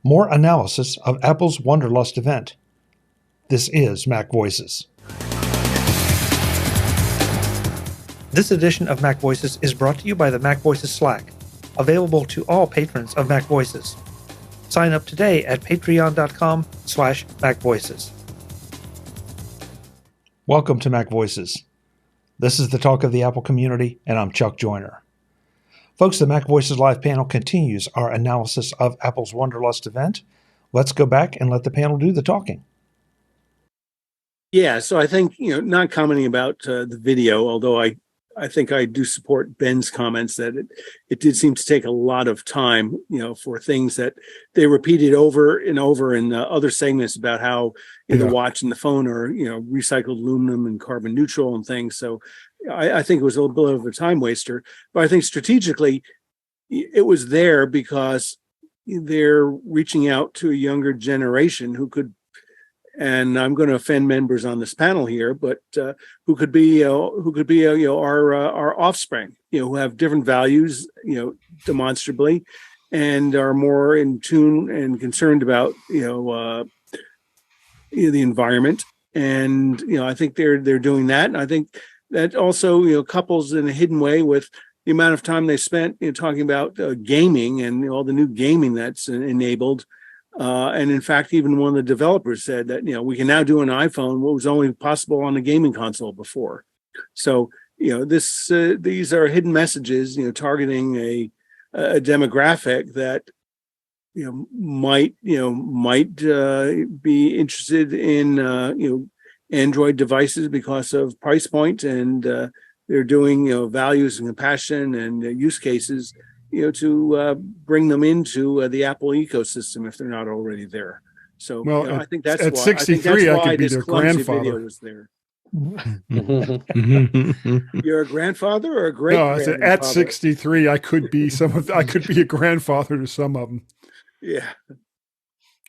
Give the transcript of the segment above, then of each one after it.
more analysis of Apple's Wonderlust event. This is Mac Voices. This edition of Mac Voices is brought to you by the MacVoices Slack, available to all patrons of Mac Voices. Sign up today at patreon.com/MacVoices. Welcome to Mac Voices. This is the talk of the Apple community, and I'm Chuck Joyner. Folks, the Mac Voices Live panel continues our analysis of Apple's Wonderlust event. Let's go back and let the panel do the talking. Yeah, so I think, not commenting about the video, although I think I do support Ben's comments that it did seem to take a lot of time, for things that they repeated over and over in other segments about how the watch and the phone are, recycled aluminum and carbon neutral and things. So I think it was a little bit of a time waster, but I think strategically it was there because they're reaching out to a younger generation who could, and I'm going to offend members on this panel here, but who could be our offspring, who have different values, demonstrably, and are more in tune and concerned about the environment. And I think they're doing that, and I think that also couples in a hidden way with the amount of time they spent talking about gaming and all the new gaming that's enabled. And in fact, even one of the developers said that, we can now do an iPhone what was only possible on a gaming console before. So, these are hidden messages, targeting a demographic that, might be interested in, Android devices because of price point, and they're doing, values and compassion and use cases to bring them into the Apple ecosystem if they're not already there. So I think that's at why 63 I could be their grandfather. Was there. You're a grandfather or a great? No, I said at 63 I could be a grandfather to some of them. Yeah,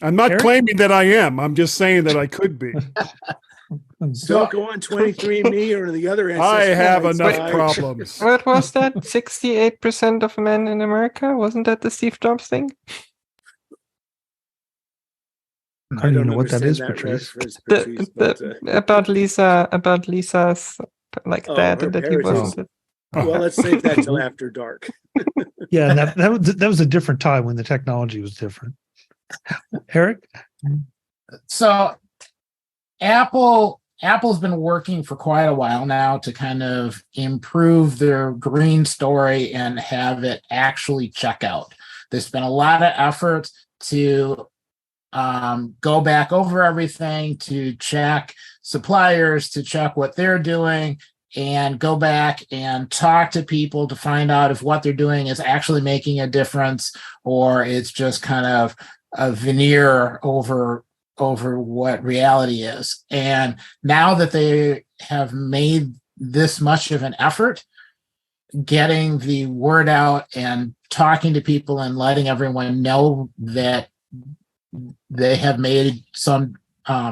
I'm not claiming that I am. I'm just saying that I could be. So go on 23andMe or the other ancestry. I have enough problems. What was that? 68% of men in America? Wasn't that the Steve Jobs thing? I don't know what that is, Patrice. About Lisa's dad, that he wasn't. Well, let's save that till after dark. Yeah, and that was a different time when the technology was different. Eric? So Apple's been working for quite a while now to kind of improve their green story and have it actually check out. There's been a lot of effort to go back over everything, to check suppliers, to check what they're doing, and go back and talk to people to find out if what they're doing is actually making a difference or it's just kind of a veneer over what reality is. And now that they have made this much of an effort, getting the word out and talking to people and letting everyone know that they have made some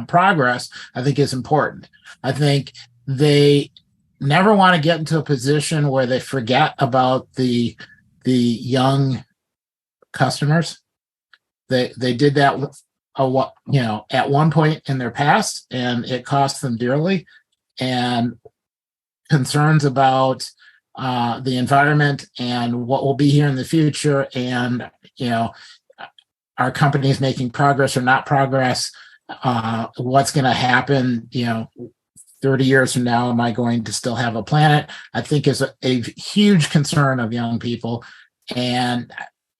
progress, I think is important. I think they never want to get into a position where they forget about the young customers. They did that at one point in their past, and it cost them dearly. And concerns about the environment and what will be here in the future, and are companies making progress or not progress? What's going to happen? 30 years from now, am I going to still have a planet? I think is a huge concern of young people, and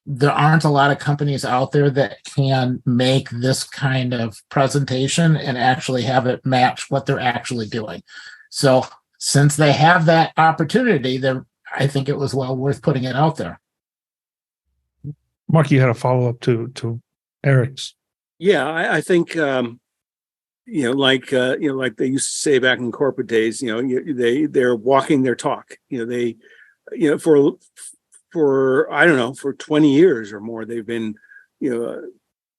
there aren't a lot of companies out there that can make this kind of presentation and actually have it match what they're actually doing. So since they have that opportunity, I think it was well worth putting it out there. Mark, you had a follow-up to Eric's. Yeah, I think, like they used to say back in corporate days, they're walking their talk. For I don't know, for 20 years or more, they've been,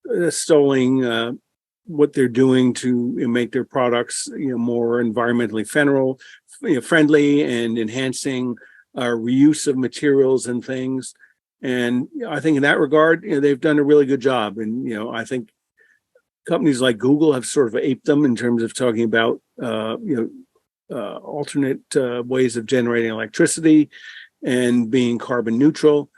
installing what they're doing to make their products, more environmentally friendly and enhancing reuse of materials and things. And I think in that regard, they've done a really good job. And I think companies like Google have sort of aped them in terms of talking about alternate ways of generating electricity and being carbon neutral.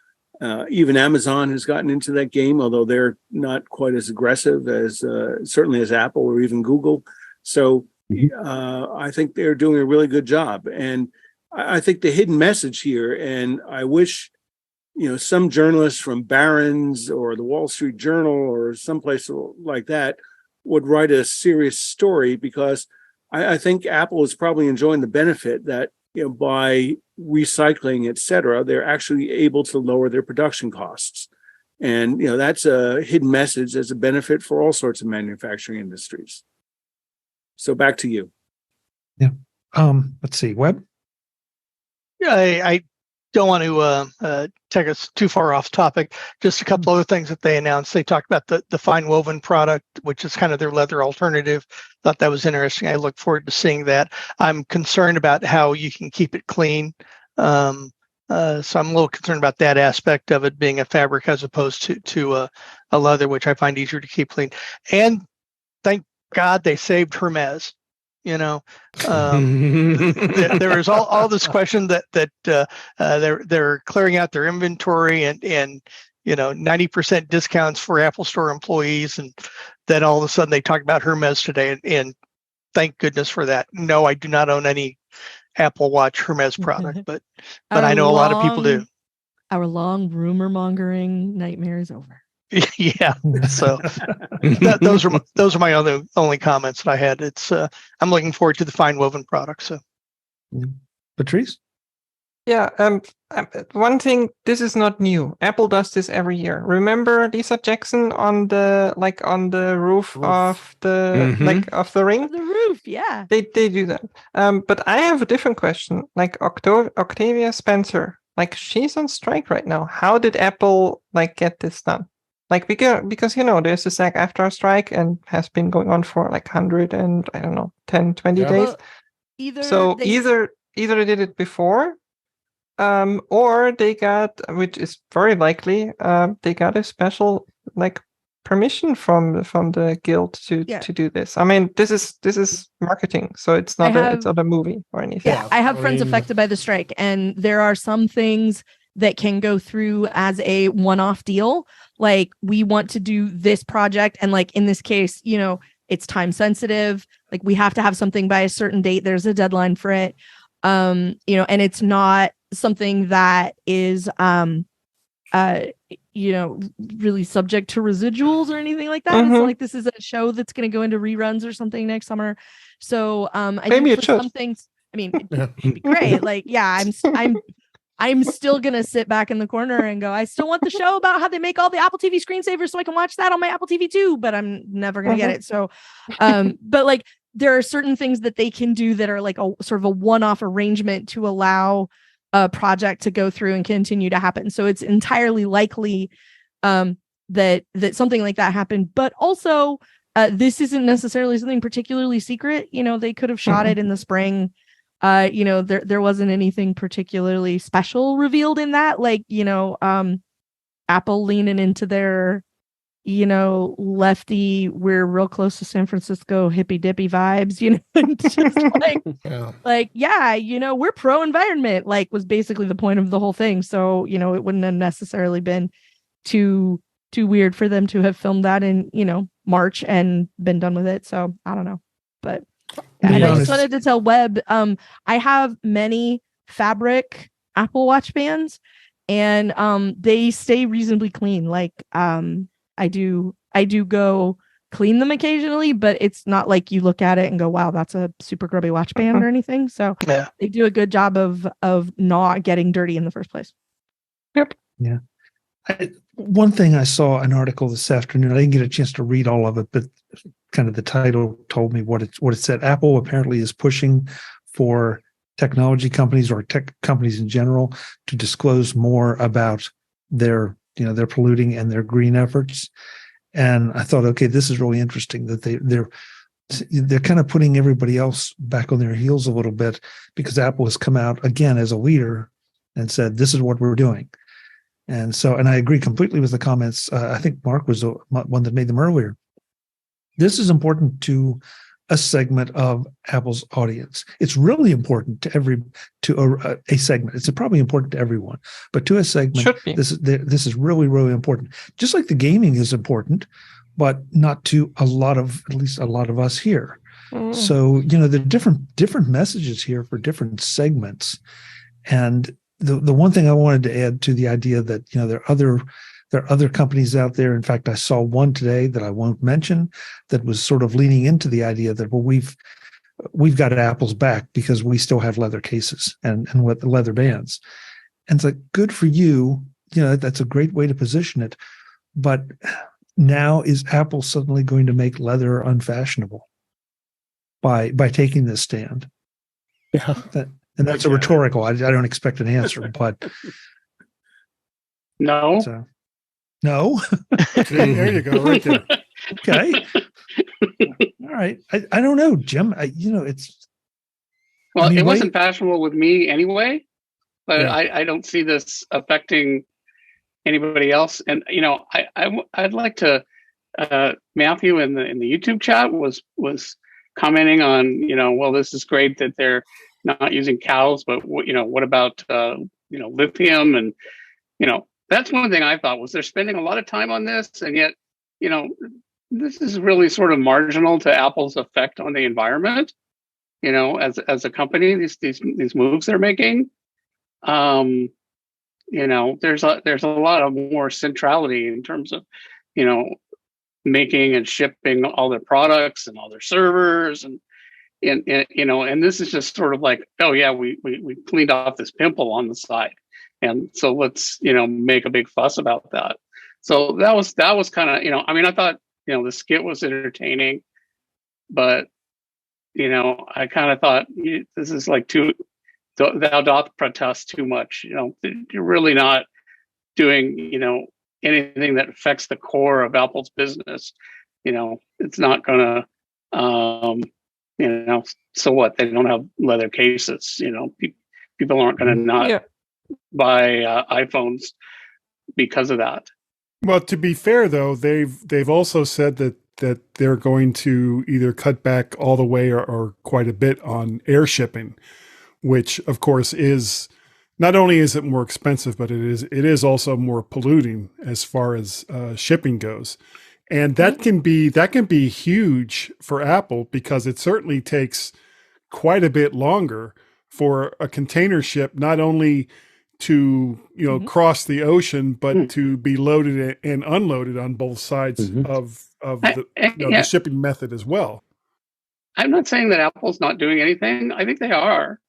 Even Amazon has gotten into that game, although they're not quite as aggressive as certainly as Apple or even Google. So I think they're doing a really good job. And I think the hidden message here, and I wish some journalists from Barron's or the Wall Street Journal or someplace like that would write a serious story, because I think Apple is probably enjoying the benefit that by recycling, et cetera, they're actually able to lower their production costs. And, that's a hidden message as a benefit for all sorts of manufacturing industries. So back to you. Yeah. Let's see. Webb? Yeah, I don't want to take us too far off topic. Just a couple other things that they announced. They talked about the fine woven product, which is kind of their leather alternative. Thought that was interesting. I look forward to seeing that. I'm concerned about how you can keep it clean. So I'm a little concerned about that aspect of it being a fabric as opposed to a leather, which I find easier to keep clean. And thank God they saved Hermes. There was all this question that they're clearing out their inventory and 90% discounts for Apple Store employees, and then all of a sudden they talk about Hermes today, and thank goodness for that. No, I do not own any Apple Watch Hermes product, but I know a lot of people do. Our long rumor mongering nightmare is over. Yeah, so those are my only comments that I had. It's I'm looking forward to the fine woven product. So, Patrice? Yeah, one thing, this is not new. Apple does this every year. Remember Lisa Jackson on the roof of the of the ring? The roof, yeah. They do that. But I have a different question. Like Octavia Spencer, she's on strike right now. How did Apple get this done? Because there's a SAG-AFTRA strike and has been going on for 100 and 10, 20 days. Well, either they did it before, or they got, which is very likely, they got a special permission from the guild to do this. I mean, this is marketing, so it's not a movie or anything. Yeah, I have friends affected by the strike, and there are some things that can go through as a one-off deal. We want to do this project, and in this case, it's time sensitive. We have to have something by a certain date. There's a deadline for it. And it's not something that is really subject to residuals or anything like that. Mm-hmm. It's this is a show that's going to go into reruns or something next summer. So I maybe think it for should. some things, it'd be great. I'm still going to sit back in the corner and go, I still want the show about how they make all the Apple TV screensavers so I can watch that on my Apple TV too, but I'm never going to get it. So, but there are certain things that they can do that are a sort of a one-off arrangement to allow a project to go through and continue to happen. So it's entirely likely that something like that happened, but also this isn't necessarily something particularly secret. They could have shot it in the spring. There wasn't anything particularly special revealed in that, Apple leaning into their, lefty, we're real close to San Francisco hippy dippy vibes, just we're pro environment, was basically the point of the whole thing. So, it wouldn't have necessarily been too weird for them to have filmed that in, March and been done with it. So I don't know, but. And I just wanted to tell Webb, I have many fabric Apple Watch bands, and they stay reasonably clean. I do go clean them occasionally, but it's not like you look at it and go, wow, that's a super grubby watch band or anything. So they do a good job of not getting dirty in the first place. Yep. Yeah. One thing, I saw an article this afternoon. I didn't get a chance to read all of it, but kind of the title told me what it said. Apple apparently is pushing for technology companies or tech companies in general to disclose more about their polluting and their green efforts. And I thought, okay, this is really interesting that they're kind of putting everybody else back on their heels a little bit, because Apple has come out again as a leader and said, this is what we're doing. And I agree completely with the comments. I think Mark was the one that made them earlier. This is important to a segment of Apple's audience. It's really important to a segment. It's probably important to everyone, but to a segment, this is really, really important. Just like the gaming is important, but not to at least a lot of us here. So, the different messages here for different segments. And the one thing I wanted to add to the idea that, there are other companies out there. In fact, I saw one today that I won't mention that was sort of leaning into the idea that, well, we've got Apple's back because we still have leather cases and with the leather bands. And it's like, good for you. That's a great way to position it. But now is Apple suddenly going to make leather unfashionable by taking this stand? Yeah. And that's a rhetorical. I don't expect an answer, but no. So, no. There you go, right there. Okay. All right. I don't know, Jim. It's. It wasn't fashionable with me anyway, but yeah. I don't see this affecting anybody else. And I'd like to. Matthew in the YouTube chat was commenting on this is great that they're not using cows, but what about lithium and that's one thing I thought was they're spending a lot of time on this, and yet, this is really sort of marginal to Apple's effect on the environment. As a company, these moves they're making. There's a lot of more centrality in terms of, making and shipping all their products and all their servers and this is just sort of like, oh yeah, we cleaned off this pimple on the side. And so let's, make a big fuss about that. So that was kind of, I thought, the skit was entertaining, but, I kind of thought this is like thou doth protest too much. You're really not doing, anything that affects the core of Apple's business. It's not going to, so what? They don't have leather cases. People aren't going to not buy iPhones because of that. Well, to be fair, though, they've also said that they're going to either cut back all the way or quite a bit on air shipping, which of course is not only is it more expensive, but it is also more polluting as far as shipping goes. And that can be huge for Apple because it certainly takes quite a bit longer for a container ship not only to cross the ocean, but to be loaded and unloaded on both sides of the shipping method as well. I'm not saying that Apple's not doing anything. I think they are,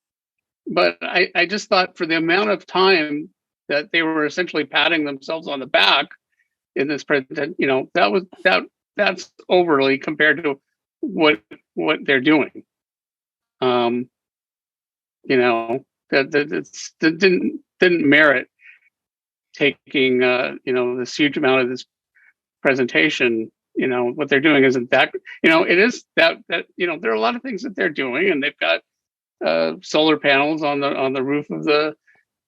but I just thought for the amount of time that they were essentially patting themselves on the back in this president, that's overly compared to what they're doing. That didn't merit taking this huge amount of this presentation. What they're doing isn't that, it is that there are a lot of things that they're doing, and they've got solar panels on the roof of the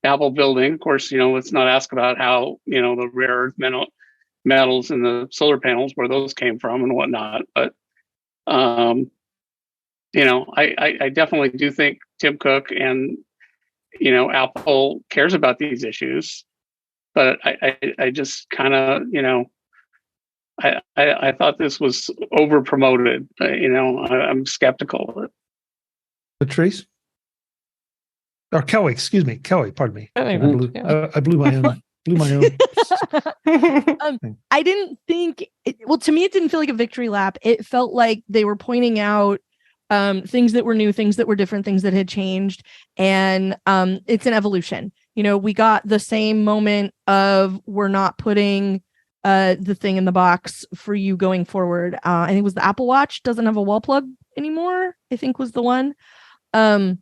Apple building. Of course, let's not ask about how the rare earth metals in the solar panels, where those came from and whatnot. But I definitely do think Tim Cook and Apple cares about these issues, but I just kind of I thought this was over promoted. I'm skeptical of it. Patrice? Or Kelly, excuse me. Kelly, pardon me. I blew my own. I didn't think to me it didn't feel like a victory lap. It felt like they were pointing out things that were new, things that were different, things that had changed, and it's an evolution. We got the same moment of we're not putting the thing in the box for you going forward. I think it was the Apple Watch doesn't have a wall plug anymore, I think was the one. They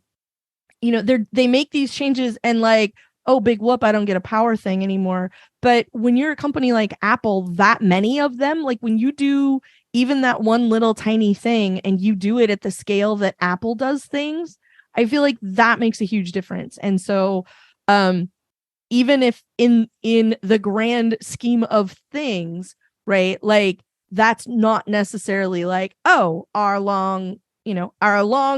make these changes and like, oh, big whoop, I don't get a power thing anymore. But when you're a company like Apple, that many of them, like when you do even that one little tiny thing and you do it at the scale that Apple does things, I feel like that makes a huge difference. And so, even if in the grand scheme of things, right, like that's not necessarily like, oh, our long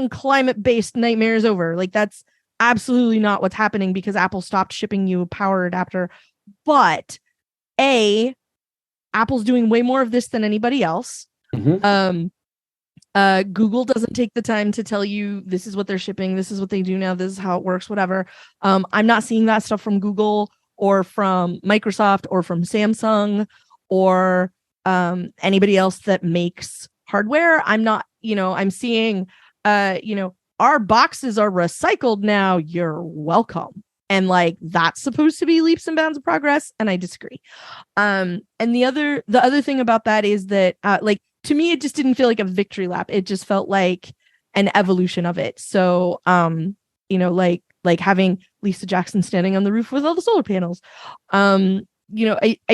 climate-based nightmare is over. Like that's absolutely not what's happening, because Apple stopped shipping you a power adapter. But Apple's doing way more of this than anybody else. Mhm. Google doesn't take the time to tell you this is what they're shipping, this is what they do now, this is how it works, whatever. I'm not seeing that stuff from Google or from Microsoft or from Samsung or anybody else that makes hardware. I'm not, I'm seeing, our boxes are recycled now, you're welcome. And like, that's supposed to be leaps and bounds of progress. And I disagree. And the other thing about that is that, like, to me, it just didn't feel like a victory lap. It just felt like an evolution of it. So, like having Lisa Jackson standing on the roof with all the solar panels. I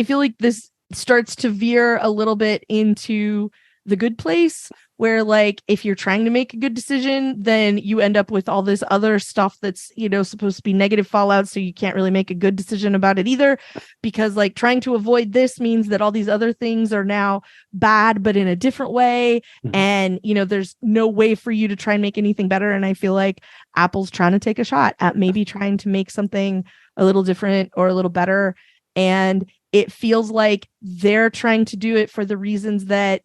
feel like this starts to veer a little bit into the good place, where like if you're trying to make a good decision, then you end up with all this other stuff that's supposed to be negative fallout, so you can't really make a good decision about it either, because like trying to avoid this means that all these other things are now bad but in a different way. Mhm. And there's no way for you to try and make anything better. And I feel like Apple's trying to take a shot at maybe trying to make something a little different or a little better, and it feels like they're trying to do it for the reasons that,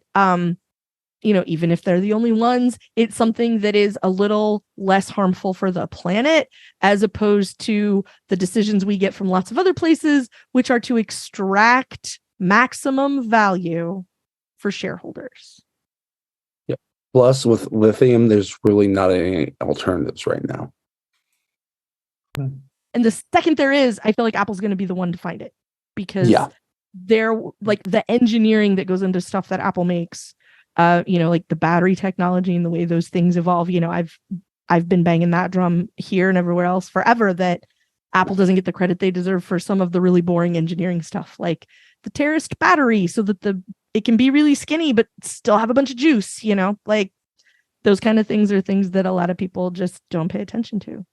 even if they're the only ones, it's something that is a little less harmful for the planet, as opposed to the decisions we get from lots of other places, which are to extract maximum value for shareholders. Yep. Plus, with lithium, there's really not any alternatives right now. And the second there is, I feel like Apple's going to be the one to find it, because they're like the engineering that goes into stuff that Apple makes, like the battery technology and the way those things evolve. I've been banging that drum here and everywhere else forever, that Apple doesn't get the credit they deserve for some of the really boring engineering stuff, like the terraced battery, so that it can be really skinny but still have a bunch of juice. Like those kind of things are things that a lot of people just don't pay attention to.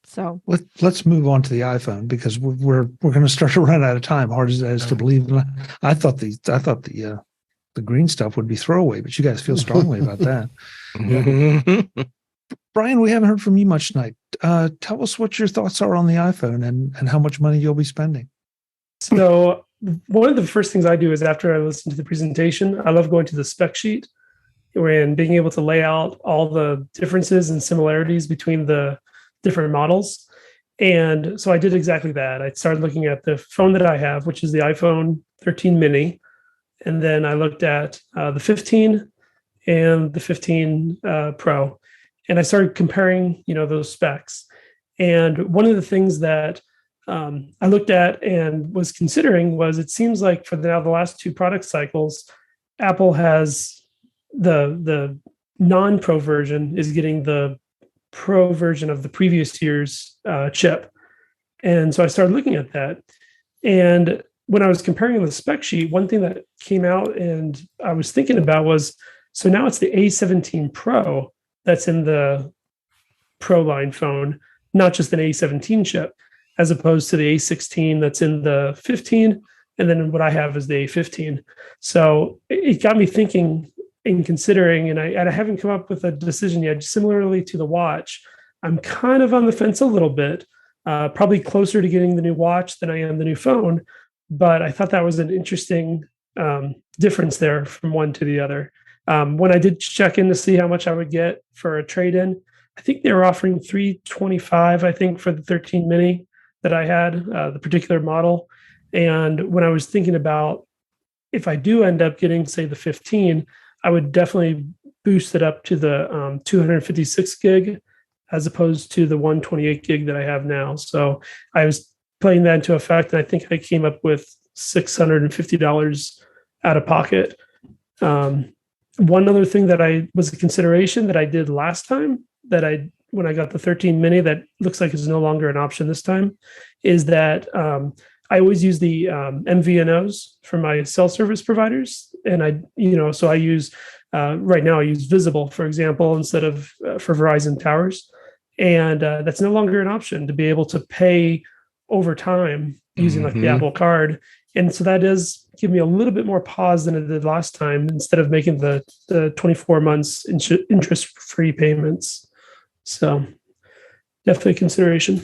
So let's move on to the iPhone, because we're going to start to run out of time. Hard as that is to believe. I thought the green stuff would be throwaway, but you guys feel strongly about that. Brian, we haven't heard from you much tonight. Tell us what your thoughts are on the iPhone and how much money you'll be spending. So one of the first things I do is, after I listen to the presentation, I love going to the spec sheet and being able to lay out all the differences and similarities between the different models. And so I did exactly that. I started looking at the phone that I have, which is the iPhone 13 mini. And then I looked at the 15 and the 15 Pro. And I started comparing, those specs. And one of the things that I looked at and was considering was, it seems like for the last two product cycles, Apple has the non-Pro version is getting the Pro version of the previous year's chip. And so I started looking at that. And when I was comparing the spec sheet, one thing that came out and I was thinking about was, so now it's the A17 Pro that's in the Pro line phone, not just an A17 chip, as opposed to the A16 that's in the 15. And then what I have is the A15. So it got me thinking and considering, and I haven't come up with a decision yet. Similarly to the watch, I'm kind of on the fence a little bit, probably closer to getting the new watch than I am the new phone. But I thought that was an interesting difference there from one to the other. When I did check in to see how much I would get for a trade-in, I think they were offering $325, I think, for the 13 mini that I had, the particular model. And when I was thinking about, if I do end up getting, say, the 15, I would definitely boost it up to the 256 gig as opposed to the 128 gig that I have now. So I was playing that into effect, and I think I came up with $650 out of pocket. One other thing that was a consideration that I did last time, when I got the 13 mini, that looks like it's no longer an option this time, is that I always use the MVNOs for my cell service providers. And so I use, right now I use Visible, for example, instead of for Verizon towers. And that's no longer an option to be able to pay over time using like the Mhm. Apple Card. And so that does give me a little bit more pause than it did last time, instead of making the 24 months interest-free payments. So definitely consideration.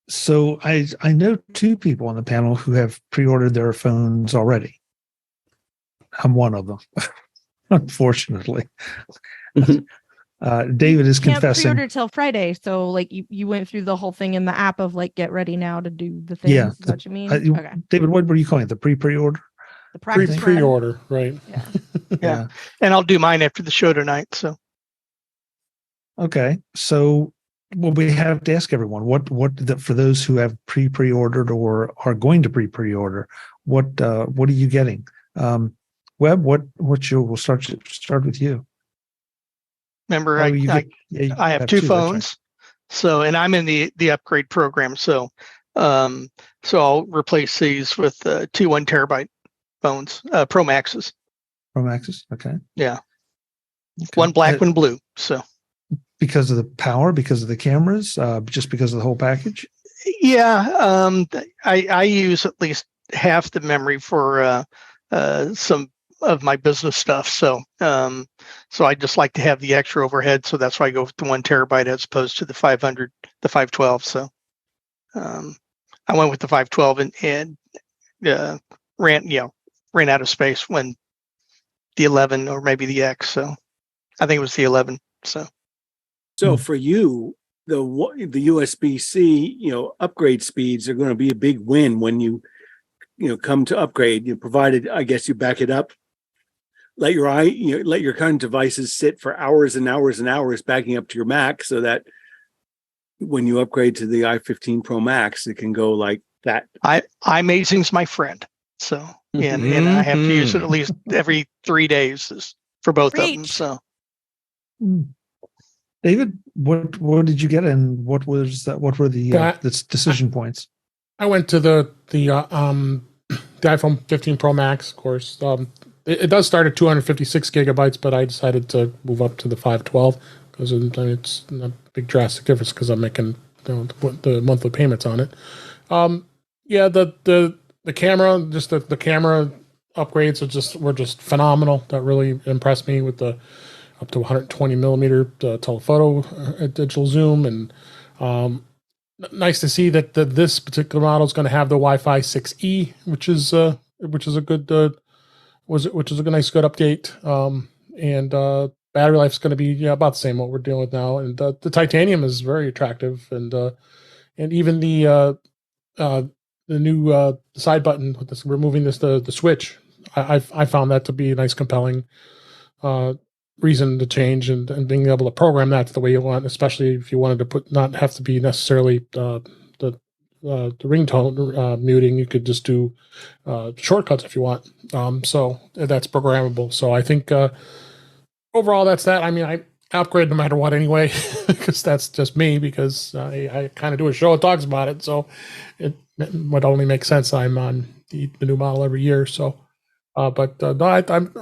So I know two people on the panel who have pre-ordered their phones already. I'm one of them, unfortunately. David is You can't confessing. pre-order till Friday, so like you went through the whole thing in the app of like get ready now to do the thing. Yeah, Is that what you mean? Okay. David, what were you calling it? The pre-order? The practice run. Pre-order, right? Yeah. Yeah. And I'll do mine after the show tonight. So Okay. So, well, we have to ask everyone for those who have pre-ordered or are going to pre-order, what are you getting? Webb, we'll start with you. remember, Oh, I have two phones. Right. So, and I'm in the upgrade program. So, so I'll replace these with 2 1 terabyte phones, Pro Maxes. Pro Maxes. Okay. Yeah. Okay. One black, one blue. So. Because of the power, because of the cameras, just because of the whole package? Yeah, I use at least half the memory for some of my business stuff. So so I just like to have the extra overhead. So that's why I go with the 1 terabyte as opposed to the 500, the 512. So I went with the 512 and ran out of space when the 11 or maybe the X. So I think it was the 11. So for you, the USB-C, upgrade speeds are going to be a big win when you come to upgrade. Provided, I guess, you back it up. Let your current devices sit for hours and hours and hours backing up to your Mac, so that when you upgrade to the i15 Pro Max, it can go like that. iMazing's my friend. So and I have to use it at least every 3 days for both of them. So. David, what did you get, and what were the decision points? I went to the iPhone 15 Pro Max, of course. It does start at 256 gigabytes, but I decided to move up to the 512 because it's not a big drastic difference because I'm making the monthly payments on it. Yeah, the camera, just the camera upgrades were just phenomenal. That really impressed me with the up to 120 millimeter telephoto digital zoom, and nice to see that this particular model is going to have the Wi-Fi 6E, which is a good nice good update. And battery life is going to be about the same what we're dealing with now, and the titanium is very attractive, and even the new side button with this removing the switch, I found that to be a nice compelling reason to change, and being able to program that the way you want, especially if you wanted to not have to be necessarily the ringtone muting. You could just do shortcuts if you want. So that's programmable. So I think overall that's that. I mean, I upgrade no matter what anyway, because that's just me, because I kind of do a show that talks about it. So it would only make sense. I'm on the new model every year. So. But no,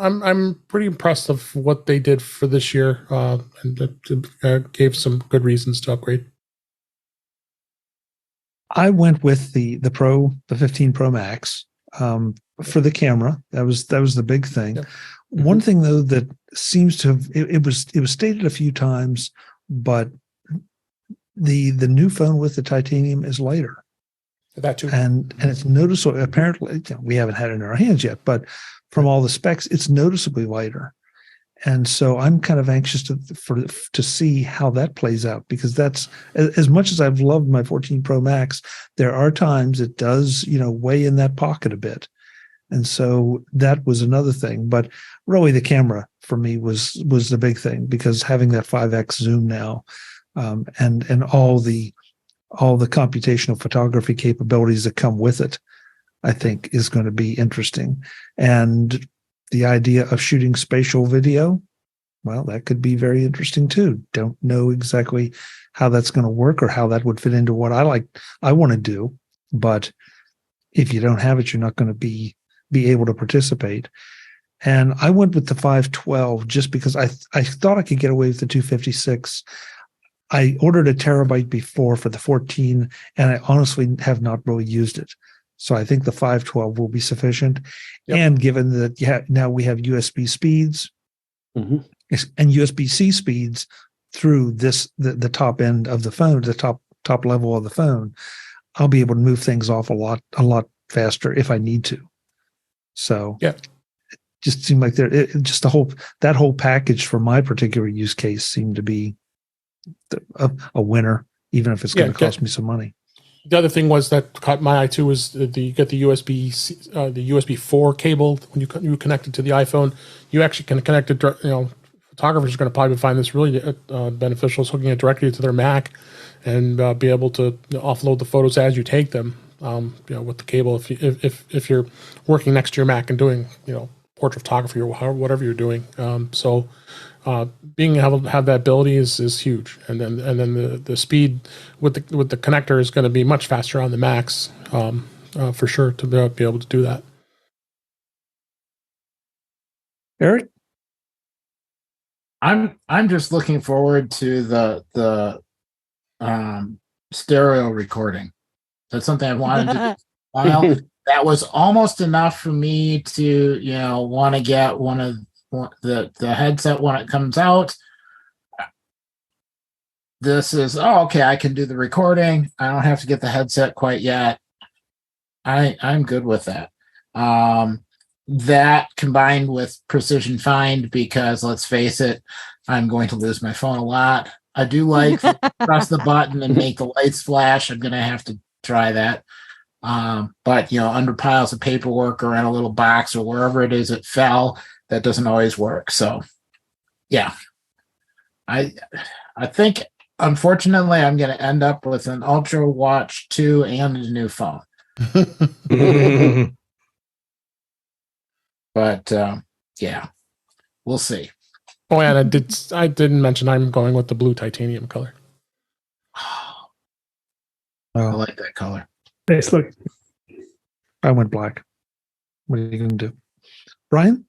I'm pretty impressed of what they did for this year, and it gave some good reasons to upgrade. I went with the 15 Pro Max for the camera. That was the big thing. Yep. Mm-hmm. One thing though that seems to have it was stated a few times, but the new phone with the titanium is lighter. That too. And it's noticeable. Apparently, we haven't had it in our hands yet, but from all the specs, it's noticeably lighter. And so I'm kind of anxious to see how that plays out, because that's, as much as I've loved my 14 Pro Max, there are times it does, weigh in that pocket a bit. And so that was another thing. But really, the camera for me was the big thing, because having that 5x zoom now, and all the computational photography capabilities that come with it, I think is going to be interesting. And the idea of shooting spatial video, well, that could be very interesting too. Don't know exactly how that's going to work or how that would fit into what I want to do. But if you don't have it, you're not going to be able to participate. And I went with the 512 just because I thought I could get away with the 256. I ordered a terabyte before for the 14, and I honestly have not really used it. So I think the 512 will be sufficient. Yep. And given that now we have USB speeds and USB-C speeds through the top end of the phone, the top level of the phone, I'll be able to move things off a lot faster if I need to. So yeah, it just seemed like that whole package for my particular use case seemed to be a winner, even if it's going to cost me some money. The other thing was that caught my eye too was you get the USB 4 cable when you connect it to the iPhone. You actually can connect it. Photographers are going to probably find this really beneficial, hooking it directly to their Mac and be able to offload the photos as you take them. With the cable, if you're working next to your Mac and doing portrait photography or whatever you're doing. Being able to have that ability is huge, and then the speed with the connector is going to be much faster on the Macs for sure to be able to do that. Eric, I'm just looking forward to the stereo recording. That's something I've wanted to do for a while. That was almost enough for me to want to get one of the headset when it comes out. This is okay. I can do the recording. I don't have to get the headset quite yet. I'm good with that. That combined with precision find, because let's face it, I'm going to lose my phone a lot. I do like press the button and make the lights flash. I'm going to have to try that. But under piles of paperwork or in a little box or wherever it is it fell, that doesn't always work. So yeah, I think unfortunately I'm going to end up with an Ultra Watch 2 and a new phone. But yeah, we'll see. Oh, and I didn't mention I'm going with the blue titanium color. I like that color. Nice look. I went black. What are you going to do, Brian?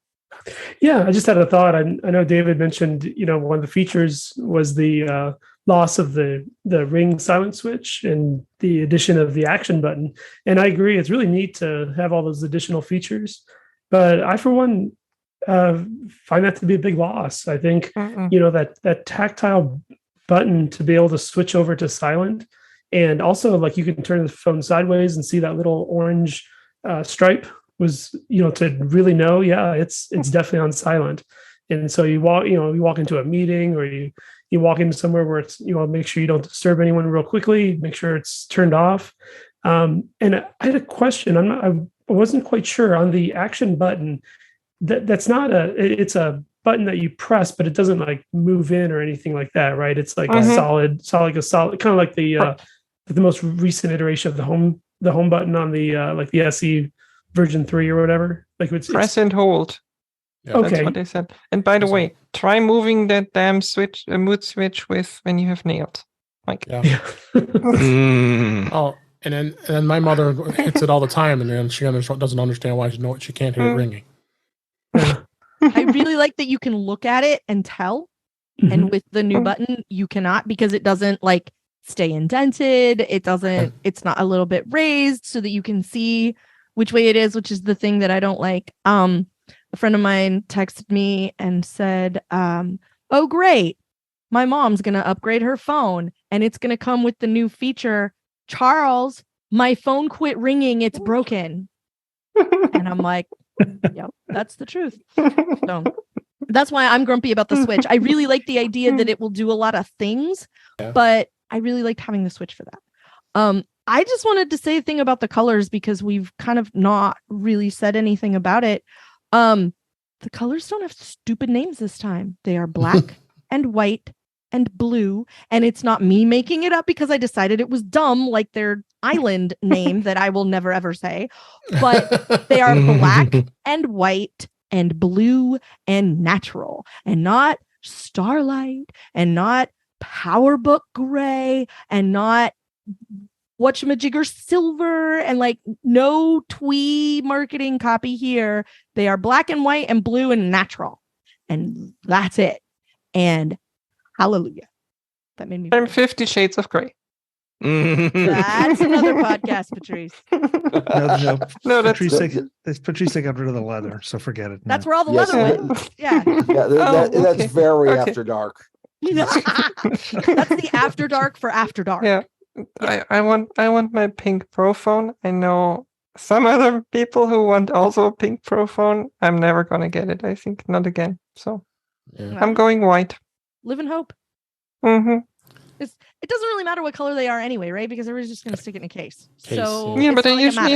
Yeah, I just had a thought. I know David mentioned, one of the features was the loss of the ring silent switch and the addition of the action button. And I agree, it's really neat to have all those additional features. But I, for one, find that to be a big loss. I think, that tactile button to be able to switch over to silent, and also like you can turn the phone sideways and see that little orange stripe was, to really know, it's definitely on silent. And so you walk into a meeting or you walk into somewhere where it's, make sure you don't disturb anyone real quickly, make sure it's turned off. And I had a question. I wasn't quite sure on the action button. That's not it's a button that you press, but it doesn't like move in or anything like that, right? It's like a solid, kind of like the most recent iteration of the home button on the like the SE version 3 or whatever. Like press and hold. Yeah. Okay. That's what they said. And by the way, try moving that damn mood switch with when you have nails. Like Oh, and then my mother hits it all the time, and then she doesn't understand why she can't hear it ringing. I really like that you can look at it and tell. And with the new button, you cannot, because it doesn't like stay indented. It's not a little bit raised so that you can see which way it is, which is the thing that I don't like. A friend of mine texted me and said, oh, great. My mom's going to upgrade her phone and it's going to come with the new feature. Charles, my phone quit ringing. It's broken. And I'm like, yep, that's the truth. So that's why I'm grumpy about the Switch. I really like the idea that it will do a lot of things, but I really liked having the Switch for that. I just wanted to say a thing about the colors because we've kind of not really said anything about it. The colors don't have stupid names this time. They are black and white and blue. And it's not me making it up because I decided it was dumb, like their island name that I will never ever say. But they are black and white and blue and natural, and not starlight, and not PowerBook gray, and not whatchamajigger silver, and like no twee marketing copy here. They are black and white and blue and natural, and that's it. And hallelujah. That made me. I'm 50 Shades of Grey. That's another podcast, Patrice. No, Patrice got rid of the leather, so forget it. That's where all the leather went. Yeah. That's very after dark. That's the after dark for after dark. Yeah. I want my pink Pro phone. I know some other people who want also a pink Pro phone. I'm never gonna get it. I think not again. So I'm going white. Live in hope. Mm-hmm. It doesn't really matter what color they are anyway, right? Because everybody's just going to stick it in a case. So yeah, but I usually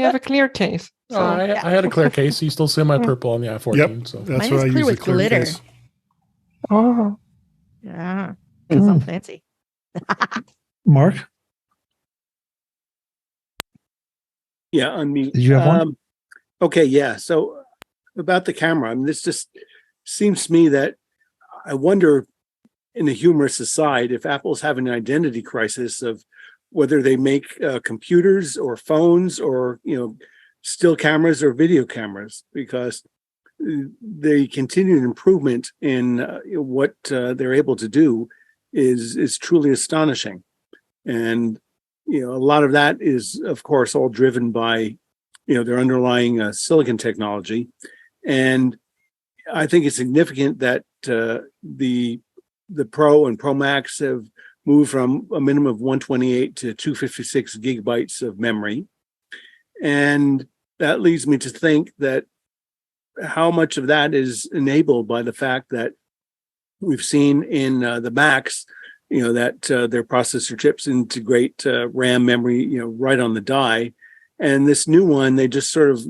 have a clear case. So. I had a clear case. You still see my purple on the i14. Yep, so that's mine why is I clear use with a clear glitter. case. Oh, yeah, because I'm fancy. Mark, Yeah, unmute. did you have one? Okay, yeah. So about the camera, I mean, this just seems to me that I wonder, in a humorous aside, if Apple's having an identity crisis of whether they make computers or phones or still cameras or video cameras, because the continued improvement in what they're able to do is truly astonishing. And a lot of that is, of course, all driven by their underlying silicon technology. And I think it's significant that the Pro and Pro Max have moved from a minimum of 128 to 256 gigabytes of memory. And that leads me to think that how much of that is enabled by the fact that we've seen in the Macs, that their processor chips integrate RAM memory, right on the die. And this new one, they just sort of,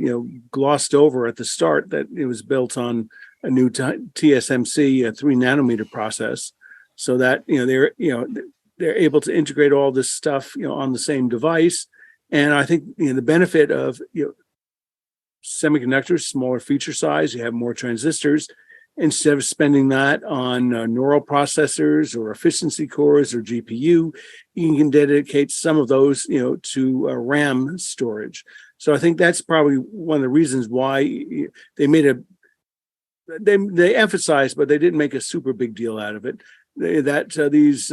glossed over at the start that it was built on a new TSMC 3 nanometer process, so that they're able to integrate all this stuff on the same device. And I think the benefit of semiconductors, smaller feature size, you have more transistors. Instead of spending that on neural processors or efficiency cores or GPU, you can dedicate some of those to RAM storage. So I think that's probably one of the reasons why they made they emphasized, but they didn't make a super big deal out of it, that these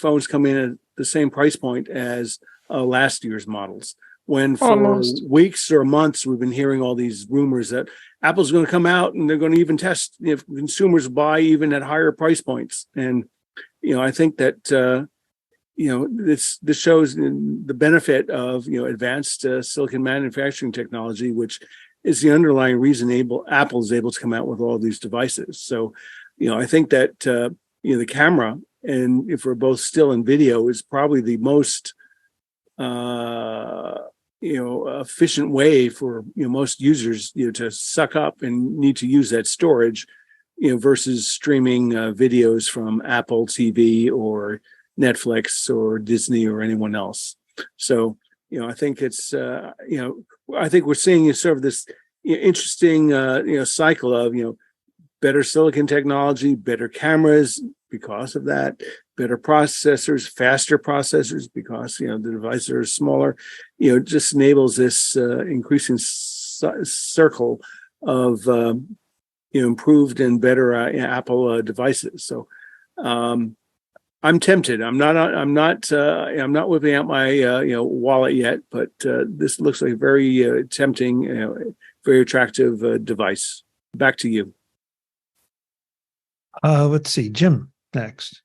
phones come in at the same price point as last year's models. When for weeks or months, we've been hearing all these rumors that Apple's going to come out and they're going to even test if consumers buy even at higher price points. And, I think that, this shows the benefit of, advanced silicon manufacturing technology, which is the underlying reason Apple is able to come out with all these devices. So, I think that, the camera, and if we're both still in video, is probably the most efficient way for most users to suck up and need to use that storage, versus streaming videos from Apple TV or Netflix or Disney or anyone else. So I think it's I think we're seeing sort of this interesting cycle of better silicon technology, better cameras because of that, better processors, faster processors because the devices are smaller. Just enables this increasing circle of improved and better Apple devices. So I'm tempted. I'm not whipping out my wallet yet, but this looks like a very tempting, very attractive device. Back to you. Let's see, Jim next.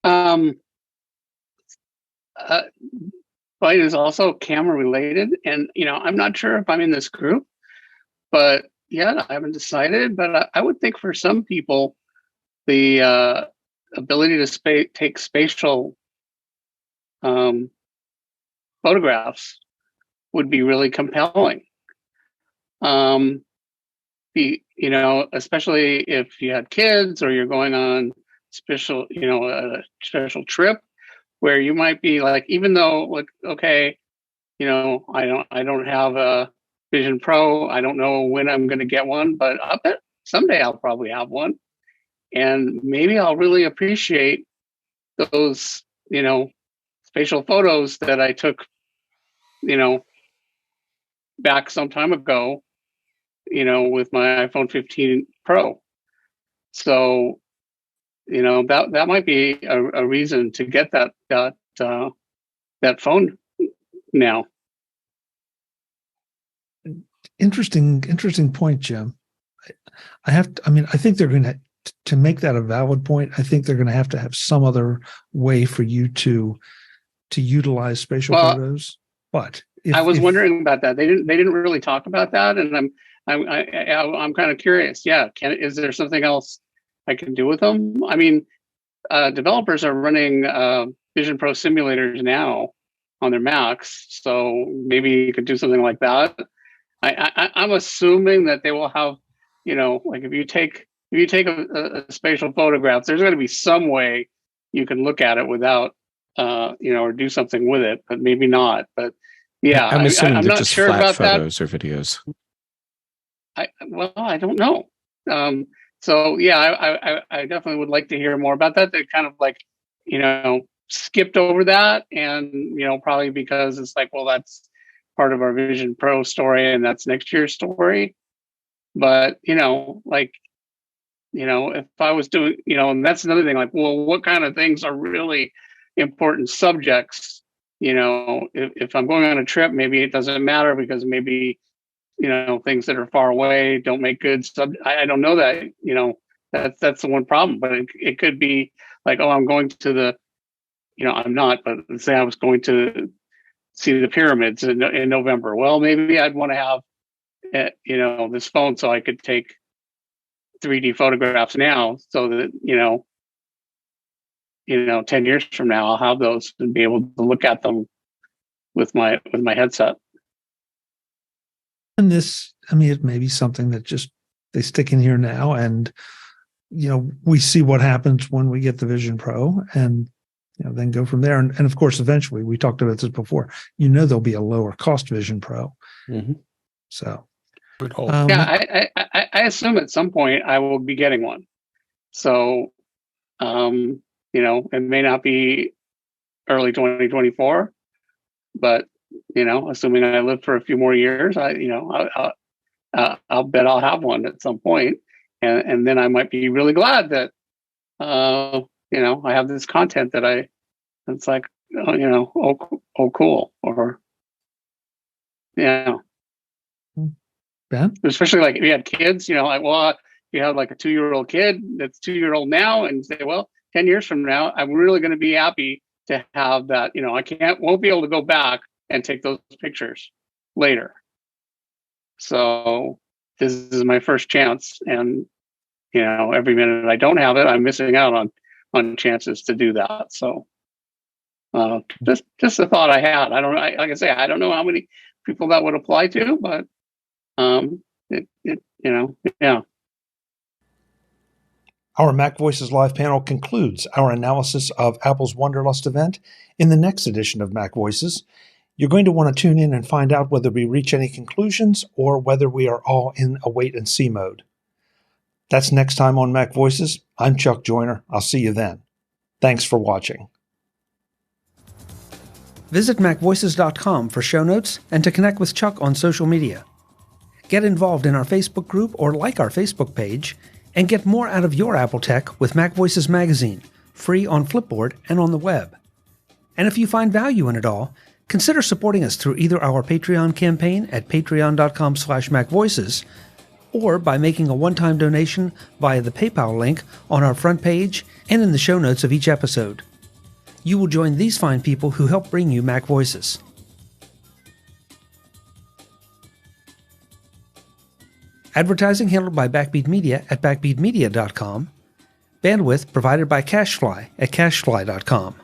Bite is also camera related, and I'm not sure if I'm in this group, but yeah, I haven't decided. But I would think for some people, the ability to take spatial photographs would be really compelling. Especially if you had kids or you're going on special, a special trip where you might be like, even though like, okay, I don't have a Vision Pro. I don't know when I'm going to get one, but I bet someday I'll probably have one. And maybe I'll really appreciate those, spatial photos that I took, back some time ago, with my iPhone 15 Pro. So, that might be a reason to get that phone now. Interesting point, Jim. I think they're going to make that a valid point. I think they're going to have some other way for you to utilize spatial photos. But I was wondering about that. They didn't really talk about that, and I'm kind of curious. Yeah, is there something else I can do with them? I mean, developers are running Vision Pro simulators now on their Macs, so maybe you could do something like that. I'm assuming that they will have, like if you take a spatial photograph, there's going to be some way you can look at it without, or do something with it, but maybe not. But yeah, I'm assuming I'm they're not just sure flat about photos or videos. I don't know. So yeah, I definitely would like to hear more about that. They kind of like, skipped over that, and probably because it's like, well, that's part of our Vision Pro story, and that's next year's story. But if I was doing, and that's another thing, like, well, what kind of things are really important subjects? If I'm going on a trip, maybe it doesn't matter because maybe, things that are far away don't make good I don't know that, that's the one problem, but it could be like, oh, I'm going to the, I'm not, but let's say I was going to see the pyramids in November. Well, maybe I'd want to have, this phone so I could take 3D photographs now, so that 10 years from now I'll have those and be able to look at them with my headset. And this, it may be something that just they stick in here now, and we see what happens when we get the Vision Pro, and then go from there. And of course, eventually, we talked about this before, there'll be a lower cost Vision Pro. Mm-hmm. So, I assume at some point I will be getting one. So, it may not be early 2024, but assuming I live for a few more years, I'll bet I'll have one at some point, and then I might be really glad that I have this content that it's like, oh cool, or yeah. Ben? Especially like if you had kids, like, well, you have like a 2-year-old kid that's 2-year-old now, and say, well, 10 years from now, I'm really going to be happy to have that. I won't be able to go back and take those pictures later. So this is my first chance, and every minute I don't have it, I'm missing out on chances to do that. So just a thought I had. I don't, like I say, I don't know how many people that would apply to, but yeah. Our MacVoices Live panel concludes our analysis of Apple's Wonderlust event. In the next edition of MacVoices, you're going to want to tune in and find out whether we reach any conclusions or whether we are all in a wait-and-see mode. That's next time on MacVoices. I'm Chuck Joyner. I'll see you then. Thanks for watching. Visit MacVoices.com for show notes and to connect with Chuck on social media. Get involved in our Facebook group or like our Facebook page, and get more out of your Apple tech with MacVoices Magazine, free on Flipboard and on the web. And if you find value in it all, consider supporting us through either our Patreon campaign at patreon.com/MacVoices or by making a one-time donation via the PayPal link on our front page and in the show notes of each episode. You will join these fine people who help bring you MacVoices. Advertising handled by Backbeat Media at backbeatmedia.com. Bandwidth provided by CacheFly at cachefly.com.